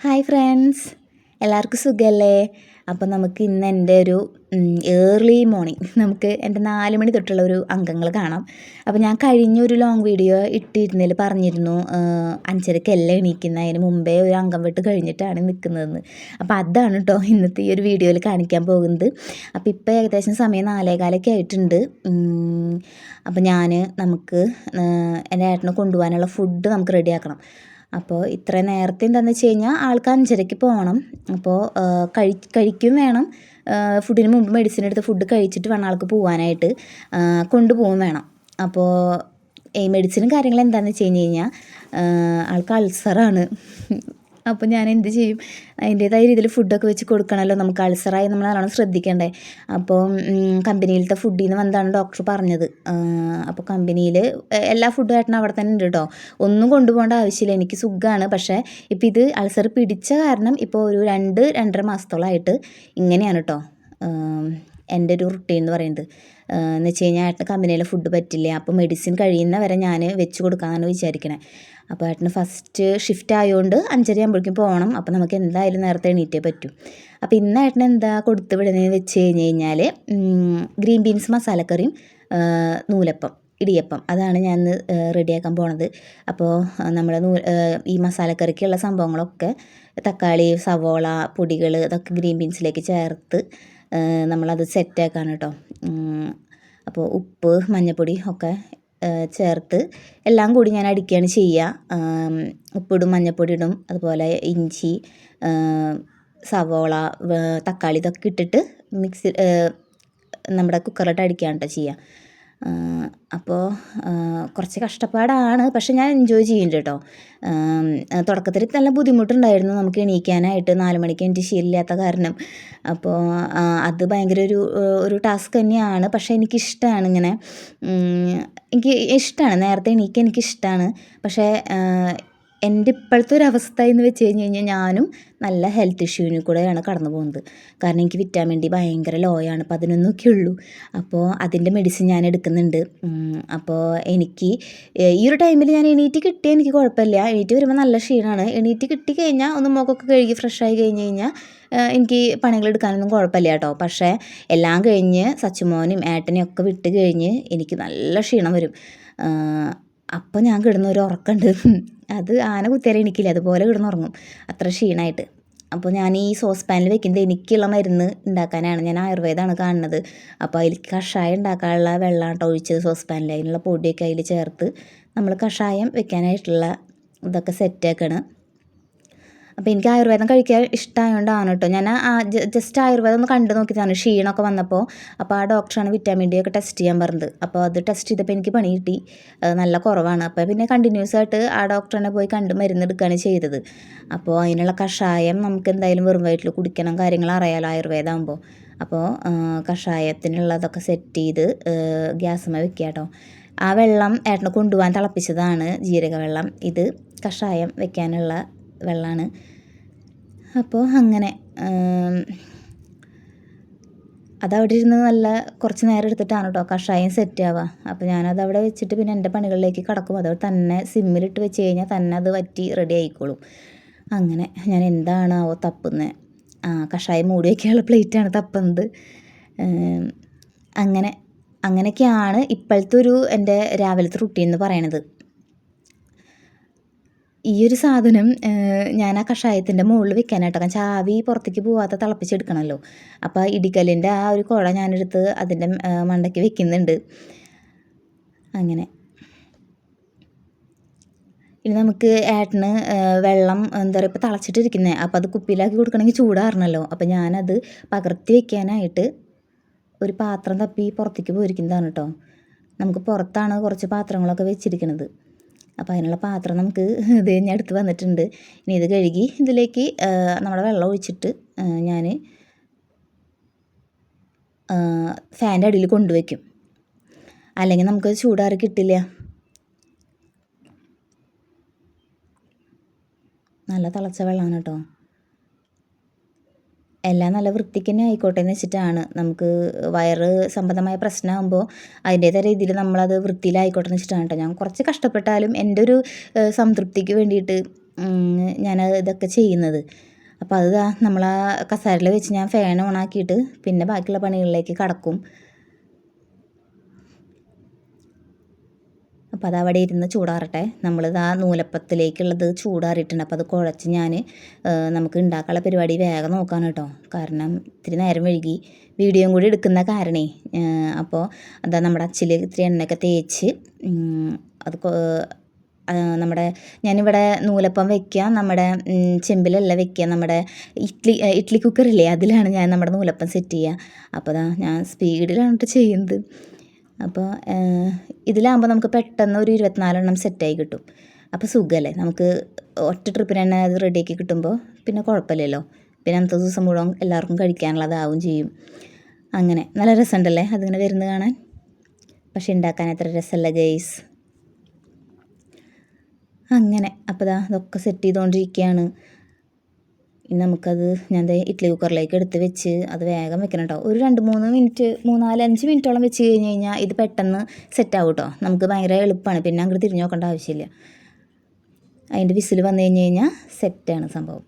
Hi friends, എല്ലാവർക്കും സുഖമല്ലേ? അപ്പോൾ നമുക്ക് ഇന്ന് എൻ്റെ ഒരു ഏർലി മോർണിംഗ് നമുക്ക് എൻ്റെ 4 മണി തൊട്ടുള്ള ഒരു അംഗങ്ങൾ കാണാം. അപ്പോൾ ഞാൻ കഴിഞ്ഞൊരു ലോങ് വീഡിയോ ഇട്ടിരുന്നതിൽ പറഞ്ഞിരുന്നു 5:30 എണീക്കുന്നതിന് മുമ്പേ ഒരു അംഗം വെട്ട് കഴിഞ്ഞിട്ടാണ് നിൽക്കുന്നതെന്ന്. അപ്പോൾ അതാണ് കേട്ടോ ഇന്നത്തെ ഈ ഒരു വീഡിയോയിൽ കാണിക്കാൻ പോകുന്നത്. അപ്പോൾ ഇപ്പോൾ ഏകദേശം സമയം 4:15 ആയിട്ടുണ്ട്. അപ്പോൾ നമുക്ക് എൻ്റെ ഏട്ടനെ കൊണ്ടുപോകാനുള്ള ഫുഡ് നമുക്ക് റെഡിയാക്കണം. അപ്പോൾ ഇത്ര നേരത്തെ എന്താണെന്ന് വെച്ച് കഴിഞ്ഞാൽ ആൾക്ക് 5:30 പോകണം. അപ്പോൾ കഴിക്കും വേണം, ഫുഡിന് മുമ്പ് മെഡിസിൻ എടുത്ത് ഫുഡ് കഴിച്ചിട്ട് വേണം ആൾക്ക് പോകാനായിട്ട്, കൊണ്ടുപോകും വേണം. അപ്പോൾ ഈ മെഡിസിനും കാര്യങ്ങളും എന്താണെന്ന് വെച്ച് കഴിഞ്ഞാൽ ആൾക്ക് അൾസറാണ്. അപ്പോൾ ഞാൻ എന്ത് ചെയ്യും, അതിൻ്റേതായ രീതിയിൽ ഫുഡൊക്കെ വെച്ച് കൊടുക്കണമല്ലോ. നമുക്ക് അൾസറായി നമ്മൾ നല്ലോണം ശ്രദ്ധിക്കണ്ടേ. അപ്പോൾ കമ്പനിയിലത്തെ ഫുഡിൽ നിന്ന് വന്നാണ് ഡോക്ടർ പറഞ്ഞത്. അപ്പോൾ കമ്പനിയിൽ എല്ലാ ഫുഡും ആയിട്ടാണ് അവിടെ തന്നെ ഉണ്ട് കേട്ടോ. ഒന്നും കൊണ്ടുപോകേണ്ട ആവശ്യമില്ല, എനിക്ക് സുഖമാണ്. പക്ഷേ ഇപ്പോൾ ഇത് അൾസർ പിടിച്ച കാരണം ഇപ്പോൾ ഒരു 2-2.5 മാസത്തോളമായിട്ട് ഇങ്ങനെയാണ് കേട്ടോ എൻ്റെ ഒരു റുട്ടീൻ എന്ന് പറയുന്നത്. എന്ന് വെച്ച് കഴിഞ്ഞാൽ ഏട്ടന് കമ്പനിയിലെ ഫുഡ് പറ്റില്ല. അപ്പോൾ മെഡിസിൻ കഴിയുന്ന വരെ ഞാൻ വെച്ച് കൊടുക്കാമെന്നാണ് വിചാരിക്കണേ. അപ്പോൾ ഏട്ടന് ഫസ്റ്റ് ഷിഫ്റ്റ് ആയതുകൊണ്ട് 5:30 ആകുമ്പോഴേക്കും പോകണം. അപ്പോൾ നമുക്ക് എന്തായാലും നേരത്തെ എണീറ്റേ പറ്റും. അപ്പോൾ ഇന്ന് ഏട്ടന് എന്താ കൊടുത്ത് വിടുന്നതെന്ന് വെച്ച് കഴിഞ്ഞാൽ ഗ്രീൻ ബീൻസ് മസാലക്കറിയും നൂലപ്പം, ഇടിയപ്പം, അതാണ് ഞാൻ ഇന്ന് റെഡിയാക്കാൻ പോണത്. അപ്പോൾ നമ്മുടെ ഈ മസാലക്കറിക്കുള്ള സംഭവങ്ങളൊക്കെ തക്കാളി, സവോള, പൊടികൾ അതൊക്കെ ഗ്രീൻ ബീൻസിലേക്ക് ചേർത്ത് നമ്മളത് സെറ്റാക്കാണ് കേട്ടോ. അപ്പോൾ ഉപ്പ്, മഞ്ഞൾപ്പൊടി ഒക്കെ ചേർത്ത് എല്ലാം കൂടി ഞാൻ അടിക്കുകയാണ് ചെയ്യുക. ഉപ്പിടും, മഞ്ഞൾപ്പൊടി ഇടും, അതുപോലെ ഇഞ്ചി, സവോള, തക്കാളി ഇതൊക്കെ ഇട്ടിട്ട് നമ്മുടെ കുക്കറിലിട്ട് അടിക്കുകയാണ് കേട്ടോ ചെയ്യുക. അപ്പോൾ കുറച്ച് കഷ്ടപ്പാടാണ്, പക്ഷെ ഞാൻ എൻജോയ് ചെയ്യുന്നുണ്ട് കേട്ടോ. തുടക്കത്തിൽ നല്ല ബുദ്ധിമുട്ടുണ്ടായിരുന്നു നമുക്ക് എണീക്കാനായിട്ട്, 4 മണിക്ക് എനിക്ക് ശീലമില്ലാത്ത കാരണം. അപ്പോൾ അത് ഭയങ്കര ഒരു ടാസ്ക് തന്നെയാണ്. പക്ഷേ എനിക്കിഷ്ടമാണ് ഇങ്ങനെ, എനിക്ക് ഇഷ്ടമാണ് നേരത്തെ എണീക്കാൻ, എനിക്കിഷ്ടമാണ്. പക്ഷേ എൻ്റെ ഇപ്പോഴത്തെ ഒരു അവസ്ഥ എന്ന് വെച്ച് കഴിഞ്ഞാൽ ഞാനും നല്ല ഹെൽത്ത് ഇഷ്യൂവിന് കൂടെയാണ് കടന്നു പോകുന്നത്. കാരണം എനിക്ക് വിറ്റാമിൻ ഡി ഭയങ്കര ലോയാണ്, 11 ഉള്ളൂ. അപ്പോൾ അതിൻ്റെ മെഡിസിൻ ഞാൻ എടുക്കുന്നുണ്ട്. അപ്പോൾ എനിക്ക് ഈ ഒരു ടൈമിൽ ഞാൻ എണീറ്റ് കിട്ടിയാൽ എനിക്ക് കുഴപ്പമില്ല. എണീറ്റ് വരുമ്പോൾ നല്ല ക്ഷീണമാണ്. എണീറ്റ് കിട്ടിക്കഴിഞ്ഞാൽ ഒന്ന് മുഖമൊക്കെ കഴുകി ഫ്രഷായി കഴിഞ്ഞ് കഴിഞ്ഞാൽ എനിക്ക് പണികളെടുക്കാനൊന്നും കുഴപ്പമില്ല കേട്ടോ. പക്ഷേ എല്ലാം കഴിഞ്ഞ് സച്ചുമോനും ഏട്ടനെയും ഒക്കെ വിട്ട് കഴിഞ്ഞ് എനിക്ക് നല്ല ക്ഷീണം വരും. അപ്പോൾ ഞാൻ കിടന്നൊരു ഉറക്കമുണ്ട്, അത് ആന കുത്തിയാലും എണീക്കില്ല, അതുപോലെ കിടന്നുറങ്ങും, അത്ര ക്ഷീണമായിട്ട്. അപ്പോൾ ഞാൻ ഈ സോസ് പാനിൽ വെക്കുന്നത് എനിക്കുള്ള മരുന്ന് ഉണ്ടാക്കാനാണ്. ഞാൻ ആയുർവേദമാണ് കാണുന്നത്. അപ്പോൾ അതിൽ കഷായം ഉണ്ടാക്കാനുള്ള വെള്ളമാണ് കേട്ടോ ഒഴിച്ചത് സോസ് പാനിൽ. അതിനുള്ള പൊടിയൊക്കെ അതിൽ ചേർത്ത് നമ്മൾ കഷായം വെക്കാനായിട്ടുള്ള ഇതൊക്കെ സെറ്റാക്കണം. അപ്പോൾ എനിക്ക് ആയുർവേദം കഴിക്കാൻ ഇഷ്ടമായതുകൊണ്ടാണ് കേട്ടോ. ഞാൻ ജസ്റ്റ് ആയുർവേദം ഒന്ന് കണ്ടു നോക്കിയതാണ് ക്ഷീണമൊക്കെ വന്നപ്പോൾ. അപ്പോൾ ആ ഡോക്ടറാണ് വിറ്റാമിൻ ഡി ഒക്കെ ടെസ്റ്റ് ചെയ്യാൻ പറഞ്ഞത്. അപ്പോൾ അത് ടെസ്റ്റ് ചെയ്തപ്പോൾ എനിക്ക് പണി കിട്ടി, നല്ല കുറവാണ്. അപ്പോൾ പിന്നെ കണ്ടിന്യൂസ് ആയിട്ട് ആ ഡോക്ടറിനെ പോയി കണ്ട് മരുന്നെടുക്കുകയാണ് ചെയ്തത്. അപ്പോൾ അതിനുള്ള കഷായം നമുക്ക് എന്തായാലും വെറും വയറ്റിൽ കുടിക്കണം, കാര്യങ്ങൾ അറിയാലോ ആയുർവേദം ആകുമ്പോൾ. അപ്പോൾ കഷായത്തിനുള്ളതൊക്കെ സെറ്റ് ചെയ്ത് ഗ്യാസുമ്മ വെക്കുക കേട്ടോ. ആ വെള്ളം ഏട്ടനെ കൊണ്ടുപോകാൻ തിളപ്പിച്ചതാണ്, ജീരക വെള്ളം. ഇത് കഷായം വെക്കാനുള്ള വെള്ളമാണ്. അപ്പോൾ അങ്ങനെ അതവിടെ ഇരുന്ന് നല്ല കുറച്ച് നേരം എടുത്തിട്ടാണ് കേട്ടോ കഷായം സെറ്റ് ആവുക. അപ്പോൾ ഞാനത് അവിടെ വെച്ചിട്ട് പിന്നെ എൻ്റെ പണികളിലേക്ക് കടക്കും. അതവിടെ തന്നെ സിമ്മിലിട്ട് വെച്ച് കഴിഞ്ഞാൽ തന്നെ അത് വറ്റി റെഡി ആയിക്കോളും. അങ്ങനെ ഞാൻ എന്താണാവോ തപ്പുന്നത്, കഷായം മൂടി വയ്ക്കാനുള്ള പ്ലേറ്റാണ് തപ്പുന്നത്. അങ്ങനെയൊക്കെയാണ് ഇപ്പോഴത്തെ എൻ്റെ രാവിലത്തെ റുട്ടീൻ എന്ന് പറയണത്. ഈ ഒരു സാധനം ഞാൻ ആ കഷായത്തിൻ്റെ മുകളിൽ വെക്കാനായിട്ടോ, ചാവി പുറത്തേക്ക് പോവാത്ത തിളപ്പിച്ചെടുക്കണമല്ലോ. അപ്പോൾ ഇടിക്കല്ലിൻ്റെ ആ ഒരു കുഴ ഞാനെടുത്ത് അതിൻ്റെ മണ്ടയ്ക്ക് വെക്കുന്നുണ്ട്. അങ്ങനെ ഇനി നമുക്ക് ഏട്ടന് വെള്ളം എന്താ പറയുക ഇപ്പോൾ തിളച്ചിട്ടിരിക്കുന്നത്, അപ്പോൾ അത് കുപ്പിയിലാക്കി കൊടുക്കണമെങ്കിൽ ചൂടാറണമല്ലോ. അപ്പോൾ ഞാനത് പകർത്തി വെക്കാനായിട്ട് ഒരു പാത്രം തപ്പി പുറത്തേക്ക് പോയിരിക്കുന്നതാണ് കേട്ടോ. നമുക്ക് പുറത്താണ് കുറച്ച് പാത്രങ്ങളൊക്കെ വെച്ചിരിക്കുന്നത്. അപ്പോൾ അതിനുള്ള പാത്രം നമുക്ക് ഇത് ഞാൻ എടുത്ത് വന്നിട്ടുണ്ട്. ഇനി ഇത് കഴുകി ഇതിലേക്ക് നമ്മുടെ വെള്ളം ഒഴിച്ചിട്ട് ഞാൻ ഫാൻ്റെ അടിയിൽ കൊണ്ടുവയ്ക്കും, അല്ലെങ്കിൽ നമുക്ക് ചൂടാറി കിട്ടില്ല. നല്ല തിളച്ച വെള്ളമാണ് കേട്ടോ. എല്ലാം നല്ല വൃത്തിക്ക് തന്നെ ആയിക്കോട്ടെ എന്ന് വെച്ചിട്ടാണ്. നമുക്ക് വയറ് സംബന്ധമായ പ്രശ്നമാകുമ്പോൾ അതിൻ്റേതായ രീതിയിൽ നമ്മളത് വൃത്തിയിലായിക്കോട്ടെ എന്ന് വെച്ചിട്ടാണ് കേട്ടോ. ഞാൻ കുറച്ച് കഷ്ടപ്പെട്ടാലും എൻ്റെ ഒരു സംതൃപ്തിക്ക് വേണ്ടിയിട്ട് ഞാൻ ഇതൊക്കെ ചെയ്യുന്നത്. അപ്പോൾ അത് നമ്മൾ ആ കസേരയിൽ വെച്ച് ഞാൻ ഫാൻ ഓണാക്കിയിട്ട് പിന്നെ ബാക്കിയുള്ള പണികളിലേക്ക് കടക്കും. അപ്പോൾ അതവിടെ ഇരുന്ന് ചൂടാറട്ടെ. നമ്മളിത് ആ നൂലപ്പത്തിലേക്കുള്ളത് ചൂടാറിയിട്ടുണ്ട്. അപ്പോൾ അത് കുഴച്ച് ഞാൻ നമുക്ക് ഉണ്ടാക്കാനുള്ള പരിപാടി വേഗം നോക്കാൻ കേട്ടോ. കാരണം ഇത്തിരി നേരം വൈകി വീഡിയോയും കൂടി എടുക്കുന്ന കാരണേ. അപ്പോൾ അതാ നമ്മുടെ അച്ചിൽ ഇത്തിരി എണ്ണയൊക്കെ തേച്ച് അത് നമ്മുടെ ഞാനിവിടെ നൂലപ്പം വയ്ക്കുക നമ്മുടെ ചെമ്പിലല്ല വയ്ക്കുക, നമ്മുടെ ഇഡ്ഡലി കുക്കറില്ലേ അതിലാണ് ഞാൻ നമ്മുടെ നൂലപ്പം സെറ്റ് ചെയ്യുക. അപ്പോൾ അതാ ഞാൻ സ്പീഡിലാണ് ചെയ്യുന്നത്. അപ്പോൾ ഇതിലാകുമ്പോൾ നമുക്ക് പെട്ടെന്ന് ഒരു 24 എണ്ണം സെറ്റായി കിട്ടും. അപ്പോൾ സുഖമല്ലേ, നമുക്ക് ഒറ്റ ട്രിപ്പിന് തന്നെ അത് റെഡിയാക്കി കിട്ടുമ്പോൾ പിന്നെ കുഴപ്പമില്ലല്ലോ. പിന്നെ അന്നത്തെ ദിവസം മുഴുവൻ എല്ലാവർക്കും കഴിക്കാനുള്ളതാവും ചെയ്യും. അങ്ങനെ നല്ല രസമുണ്ടല്ലേ അതിങ്ങനെ വരുന്നത് കാണാൻ. പക്ഷെ ഉണ്ടാക്കാൻ അത്ര രസമല്ല ഗൈസ്. അങ്ങനെ അപ്പോൾ അതൊക്കെ സെറ്റ് ചെയ്തുകൊണ്ടിരിക്കുകയാണ്. ഇനി നമുക്കത് ഞാൻ ഇഡ്ഡലി കുക്കറിലേക്ക് എടുത്ത് വെച്ച് അത് വേഗം വെക്കണം കേട്ടോ. ഒരു 2-3 മിനിറ്റ് 3-4-5 മിനിറ്റോളം വെച്ച് കഴിഞ്ഞ് കഴിഞ്ഞാൽ ഇത് പെട്ടെന്ന് സെറ്റാവും കേട്ടോ. നമുക്ക് ഭയങ്കര എളുപ്പമാണ്. പിന്നെ അങ്ങോട്ട് തിരിഞ്ഞു നോക്കേണ്ട ആവശ്യമില്ല. അതിൻ്റെ വിസിൽ വന്നു കഴിഞ്ഞ് കഴിഞ്ഞാൽ സെറ്റാണ് സംഭവം.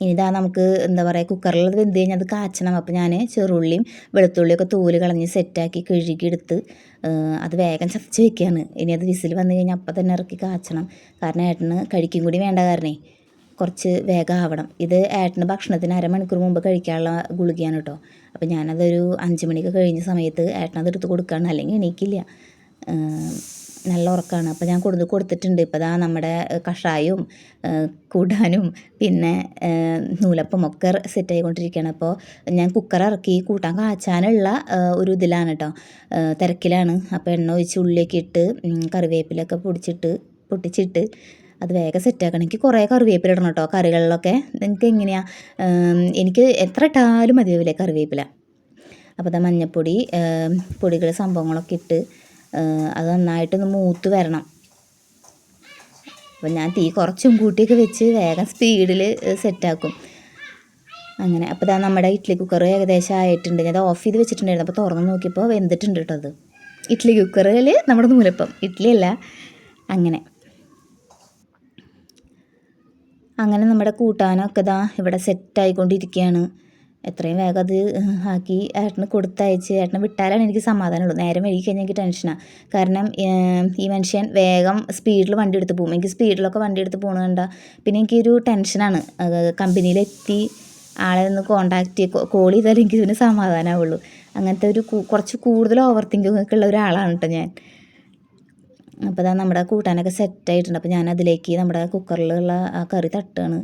ഇനിതാ നമുക്ക് എന്താ പറയുക, കുക്കറിൽ വെന്ത് കഴിഞ്ഞാൽ അത് കാച്ചണം. അപ്പോൾ ഞാൻ ചെറുള്ളിയും വെളുത്തുള്ളിയൊക്കെ തോല് കളഞ്ഞ് സെറ്റാക്കി കഴുകിയെടുത്ത് അത് വേഗം ചതച്ച് വെക്കുകയാണ്. ഇനി അത് വിസിൽ വന്നു കഴിഞ്ഞാൽ അപ്പം തന്നെ ഇറക്കി കാച്ചണം. കാരണം ഏട്ടന് കഴിക്കും കൂടി വേണ്ട കാരണേ കുറച്ച് വേഗം ആവണം. ഇത് ഏട്ടന് ഭക്ഷണത്തിന് 1/2 മണിക്കൂർ മുമ്പ് കഴിക്കാനുള്ള ഗുളികയാണ് കേട്ടോ. അപ്പോൾ ഞാനതൊരു 5 മണിക്ക് കഴിഞ്ഞ സമയത്ത് ഏട്ടനത് എടുത്ത് കൊടുക്കുകയാണ്. അല്ലെങ്കിൽ എണീക്കില്ല, നല്ല ഉറക്കമാണ്. അപ്പോൾ ഞാൻ കൊടുത്തിട്ടുണ്ട്. ഇപ്പോൾ നമ്മുടെ കഷായവും കൂട്ടാനും പിന്നെ നൂലപ്പം ഒക്കെ സെറ്റായിക്കൊണ്ടിരിക്കുകയാണ്. അപ്പോൾ ഞാൻ കുക്കർ ഇറക്കി കൂട്ടാൻ കാച്ചാനുള്ള ഒരു ഇതിലാണ് കേട്ടോ, തിരക്കിലാണ്. അപ്പോൾ എണ്ണ ഒഴിച്ച് ഉള്ളിയൊക്കെ ഇട്ട് കറിവേപ്പിലൊക്കെ പൊട്ടിച്ചിട്ട് അത് വേഗം സെറ്റാക്കണം. എനിക്ക് കുറേ കറിവേപ്പില ഇടണം കേട്ടോ കറികളിലൊക്കെ. നിങ്ങൾക്ക് എങ്ങനെയാണ്? എനിക്ക് എത്ര ഇട്ടാലും മതിയാവില്ലേ കറിവേപ്പില. അപ്പോൾ മഞ്ഞൾപ്പൊടി പൊടികൾ സംഭവങ്ങളൊക്കെ ഇട്ട് അത് നന്നായിട്ടൊന്ന് മൂത്ത് വരണം. അപ്പോൾ ഞാൻ തീ കുറച്ചും കൂട്ടിയൊക്കെ വെച്ച് വേഗം സ്പീഡിൽ സെറ്റാക്കും. അങ്ങനെ അപ്പോൾ നമ്മുടെ ഇഡ്ഡലി കുക്കർ ഏകദേശം ആയിട്ടുണ്ട്. ഞാൻ ഓഫ് ചെയ്ത് വെച്ചിട്ടുണ്ടായിരുന്നു. അപ്പോൾ തുറന്ന് നോക്കിയപ്പോൾ വെന്തിട്ടുണ്ട് കേട്ടോ. അത് ഇഡ്ഡലി കുക്കറിൽ നമ്മുടെ നൂലപ്പം, ഇഡ്ഡലിയല്ല. അങ്ങനെ നമ്മുടെ കൂട്ടാനൊക്കെ ഇവിടെ സെറ്റായിക്കൊണ്ടിരിക്കുകയാണ്. എത്രയും വേഗം അത് ആക്കി ഏട്ടന് കൊടുത്തയച്ച് ഏട്ടനെ വിട്ടാലാണ് എനിക്ക് സമാധാനമുള്ളൂ. നേരം വൈകി കഴിഞ്ഞാൽ എനിക്ക് ടെൻഷനാണ്. കാരണം ഈ മനുഷ്യൻ വേഗം സ്പീഡിൽ വണ്ടി എടുത്ത് പോകും. എനിക്ക് സ്പീഡിലൊക്കെ വണ്ടി എടുത്ത് പോകുന്നത് കണ്ടാൽ പിന്നെ എനിക്കൊരു ടെൻഷനാണ്. കമ്പനിയിലെത്തി ആളെ ഒന്ന് കോൾ ചെയ്താലേ എനിക്ക് ഇതിന് സമാധാനമാവുള്ളൂ. അങ്ങനത്തെ ഒരു കുറച്ച് കൂടുതൽ ഓവർ തിങ്കിങ്ങൊക്കെ ഉള്ള ഒരാളാണ് കേട്ടോ ഞാൻ. അപ്പോൾ നമ്മുടെ കൂട്ടാനൊക്കെ സെറ്റായിട്ടുണ്ട്. അപ്പോൾ ഞാൻ അതിലേക്ക് നമ്മുടെ കുക്കറിലുള്ള ആ കറി തട്ടുകയാണ്.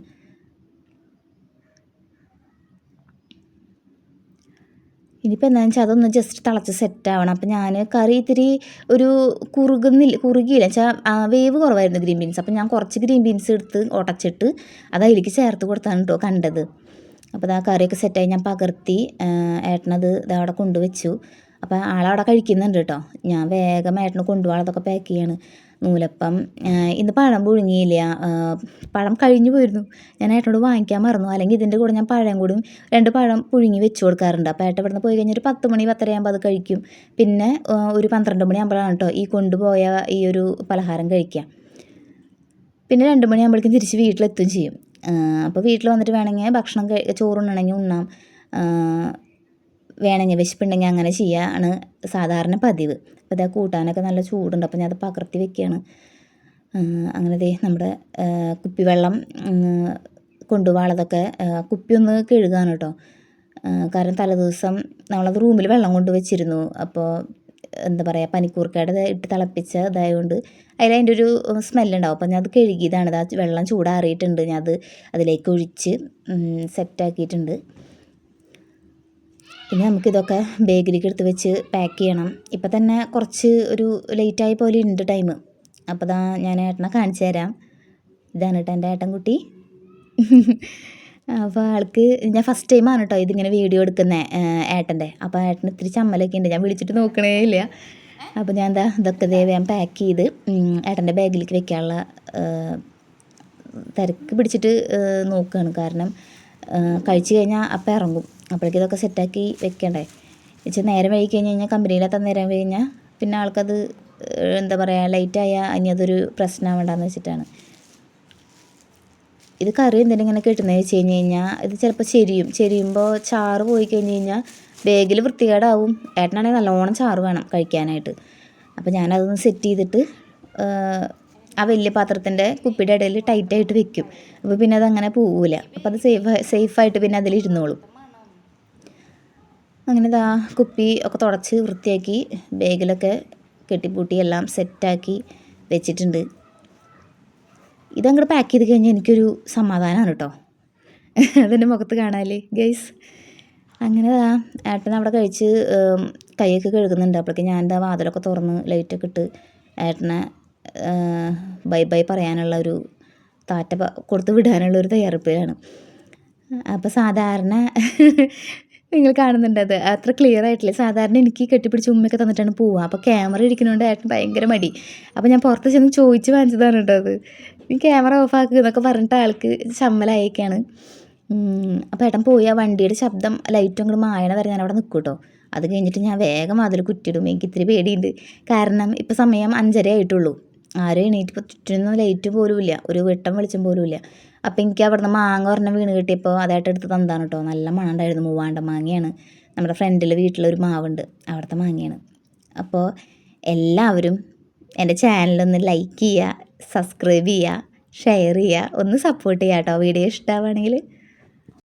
ഇനിയിപ്പോൾ എന്താണെന്ന് വെച്ചാൽ അതൊന്ന് ജസ്റ്റ് തിളച്ച് സെറ്റാവണം. അപ്പോൾ ഞാൻ കറി ഇത്തിരി ഒരു കുറുകിയില്ല വെച്ചാൽ വേവ് കുറവായിരുന്നു ഗ്രീൻ ബീൻസ്. അപ്പോൾ ഞാൻ കുറച്ച് ഗ്രീൻ ബീൻസ് എടുത്ത് ഉടച്ചിട്ട് അത് അതിലേക്ക് ചേർത്ത് കൊടുത്താണ് കേട്ടോ കണ്ടത്. അപ്പോൾ കറിയൊക്കെ സെറ്റായി ഞാൻ പകർത്തി ഏട്ടനത് അവിടെ കൊണ്ടുവച്ചു. അപ്പോൾ ആളവിടെ കഴിക്കുന്നുണ്ട് കേട്ടോ. ഞാൻ വേഗം ഏട്ടന് കൊണ്ടുപോകാതൊക്കെ പാക്ക് ചെയ്യാണ്. നൂലപ്പം ഇന്ന് പഴം പുഴുങ്ങിയില്ല, പഴം കഴിഞ്ഞു പോയിരുന്നു. ഞാൻ ഏട്ടനോട് വാങ്ങിക്കാൻ മറന്നു. അല്ലെങ്കിൽ ഇതിൻ്റെ കൂടെ ഞാൻ പഴം കൂടി 2 പഴം പുഴുങ്ങി വെച്ച് കൊടുക്കാറുണ്ട്. അപ്പോൾ ഏട്ടൻ ഇവിടുന്ന് പോയി കഴിഞ്ഞാൽ ഒരു 10 മണി 10:30 ആകുമ്പോൾ അത് കഴിക്കും. പിന്നെ ഒരു 12 മണി ആകുമ്പോഴാണ് കേട്ടോ ഈ കൊണ്ടുപോയ ഈ ഒരു പലഹാരം കഴിക്കുക. പിന്നെ 2 മണിയാകുമ്പോഴേക്കും തിരിച്ച് വീട്ടിലെത്തുകയും ചെയ്യും. അപ്പോൾ വീട്ടിൽ വന്നിട്ട് വേണമെങ്കിൽ ഭക്ഷണം ചോറുണ്ണണമെങ്കിൽ ഉണ്ണാം, വേണമെങ്കിൽ വിശപ്പുണ്ടെങ്കിൽ അങ്ങനെ ചെയ്യാനാണ് സാധാരണ പതിവ്. അപ്പോൾ കൂട്ടാനൊക്കെ നല്ല ചൂടുണ്ട്. അപ്പോൾ ഞാനത് പകർത്തി വെക്കുകയാണ്. അങ്ങനെ നമ്മുടെ കുപ്പിവെള്ളം കൊണ്ടുപോകാനുള്ളതൊക്കെ കുപ്പി ഒന്ന് കഴുകാണ് കേട്ടോ. കാരണം തലേദിവസം നമ്മളത് റൂമിൽ വെള്ളം കൊണ്ട് വെച്ചിരുന്നു. അപ്പോൾ എന്താ പറയുക, പനിക്കൂർക്കയുടെ ഇട്ട് തിളപ്പിച്ച ഇതായതുകൊണ്ട് അതിൻ്റെ ഒരു സ്മെല്ലുണ്ടാവും. അപ്പോൾ ഞാൻ അത് കഴുകിയതാണ്. അത് വെള്ളം ചൂടാറിയിട്ടുണ്ട്. ഞാൻ അത് അതിലേക്ക് ഒഴിച്ച് സെറ്റാക്കിയിട്ടുണ്ട്. ഇനി നമുക്കിതൊക്കെ ബാഗിലേക്ക് എടുത്ത് വെച്ച് പാക്ക് ചെയ്യണം. ഇപ്പം തന്നെ കുറച്ച് ഒരു ലേറ്റായി പോലെ ഉണ്ട് ടൈം. അപ്പോൾ ഞാൻ ഏട്ടനെ കാണിച്ചു തരാം. ഇതാണ് കേട്ടോ എൻ്റെ ഏട്ടൻകുട്ടി. അപ്പോൾ ആൾക്ക് ഞാൻ ഫസ്റ്റ് ടൈമാണ് കേട്ടോ ഇതിങ്ങനെ വീഡിയോ എടുക്കുന്നത് ഏട്ടൻ്റെ. അപ്പോൾ ഏട്ടന് ഇത്തിരി ചമ്മലൊക്കെ ഉണ്ട്, ഞാൻ വിളിച്ചിട്ട് നോക്കണേ ഇല്ല. അപ്പോൾ ഞാൻ ഇതൊക്കെ വേഗം പാക്ക് ചെയ്ത് ഏട്ടൻ്റെ ബാഗിലേക്ക് വെക്കാനുള്ള തിരക്ക് പിടിച്ചിട്ട് നോക്കുകയാണ്. കാരണം കഴിച്ച് കഴിഞ്ഞാൽ അപ്പം ഇറങ്ങും. അപ്പോഴേക്കും ഇതൊക്കെ സെറ്റാക്കി വെക്കണ്ടേ. വെച്ചാൽ നേരം വൈകി കഴിഞ്ഞ് കഴിഞ്ഞാൽ കമ്പനിയിലെത്താൻ നേരം കഴിഞ്ഞാൽ പിന്നെ ആൾക്കത് എന്താ പറയുക ലൈറ്റായാൽ ഇനി അതൊരു പ്രശ്നമാവണ്ടെന്ന് വെച്ചിട്ടാണ്. ഇത് കറി എന്തിനാ ഇങ്ങനെ കിട്ടുന്നത് വെച്ച് കഴിഞ്ഞ് കഴിഞ്ഞാൽ ഇത് ചിലപ്പോൾ ചെരിയുമ്പോൾ ചാറ് പോയി കഴിഞ്ഞ് കഴിഞ്ഞാൽ ബാഗിൽ വൃത്തികേടാവും. ഏട്ടനാണെങ്കിൽ നല്ലോണം ചാറ് വേണം കഴിക്കാനായിട്ട്. അപ്പോൾ ഞാനതൊന്ന് സെറ്റ് ചെയ്തിട്ട് ആ വലിയ പാത്രത്തിൻ്റെ കുപ്പിയുടെ ഇടയിൽ ടൈറ്റായിട്ട് വെക്കും. അപ്പോൾ പിന്നെ അതങ്ങനെ പോവില്ല. അപ്പോൾ അത് സേഫായിട്ട് പിന്നെ അതിലിരുന്നോളും. അങ്ങനെ ഇതാ കുപ്പി ഒക്കെ തുടച്ച് വൃത്തിയാക്കി ബാഗിലൊക്കെ കെട്ടിപ്പൂട്ടി എല്ലാം സെറ്റാക്കി വെച്ചിട്ടുണ്ട്. ഇതങ്ങോട്ട് പാക്ക് ചെയ്ത് കഴിഞ്ഞാൽ എനിക്കൊരു സമാധാനമാണ് കേട്ടോ, അതെൻ്റെ മുഖത്ത് കാണാല്ലേ ഗൈസ്. അങ്ങനെ ഏട്ടൻ അവിടെ കഴിച്ച് കൈയൊക്കെ കഴുകുന്നുണ്ട്. അപ്പോഴേക്കും ഞാൻ എന്താ വാതിലൊക്കെ തുറന്ന് ലൈറ്റൊക്കെ ഇട്ട് ഏട്ടനെ ബൈ ബൈ പറയാനുള്ള ഒരു താറ്റ കൊടുത്ത് വിടാനുള്ള ഒരു തയ്യാറെടുപ്പിലാണ്. അപ്പോൾ സാധാരണ നിങ്ങൾ കാണുന്നുണ്ട് അത് അത്ര ക്ലിയർ ആയിട്ടില്ല. സാധാരണ എനിക്ക് കെട്ടിപ്പിടിച്ച് ഉമ്മയൊക്കെ തന്നിട്ടാണ് പോവുക. അപ്പോൾ ക്യാമറ ഇരിക്കുന്നതുകൊണ്ട് ഏട്ടൻ ഭയങ്കര മടി. അപ്പോൾ ഞാൻ പുറത്ത് ചെന്ന് ചോദിച്ച് വാങ്ങിച്ചതാണ് കേട്ടോ അത്. ഈ ക്യാമറ ഓഫാക്കുക എന്നൊക്കെ പറഞ്ഞിട്ട് ആൾക്ക് ചമ്മലായേക്കാണ്. അപ്പോൾ ഏട്ടൻ പോയി ആ വണ്ടിയുടെ ശബ്ദം ലൈറ്റും അങ്ങോട്ട് മായണ വരെ ഞാൻ അവിടെ നിൽക്കും കേട്ടോ. അത് കഴിഞ്ഞിട്ട് ഞാൻ വേഗം അതിൽ കുറ്റിയിടും. എനിക്ക് ഇത്തിരി പേടിയുണ്ട്. കാരണം ഇപ്പോൾ സമയം 5:30 ആയിട്ടുള്ളൂ. ആരും എണീറ്റിപ്പോൾ ചുറ്റിനൊന്നും ലൈറ്റ് പോലും ഇല്ല, ഒരു വെട്ടം വെളിച്ചം പോലും ഇല്ല. അപ്പോൾ എനിക്ക് അവിടുന്ന് മാങ്ങ ഒരെണ്ണം വീണ് കിട്ടിയപ്പോൾ അതായിട്ട് എടുത്ത് തന്നതാണ് കേട്ടോ. നല്ല മണം ഉണ്ടായിരുന്നു. മൂവാണ്ട മാങ്ങയാണ്. നമ്മുടെ ഫ്രണ്ടിൽ വീട്ടിലൊരു മാവുണ്ട്, അവിടുത്തെ മാങ്ങയാണ്. അപ്പോൾ എല്ലാവരും എൻ്റെ ചാനലൊന്ന് ലൈക്ക് ചെയ്യുക, സബ്സ്ക്രൈബ് ചെയ്യുക, ഷെയർ ചെയ്യുക, ഒന്ന് സപ്പോർട്ട് ചെയ്യുക കേട്ടോ വീഡിയോ ഇഷ്ടമാവുകയാണെങ്കിൽ.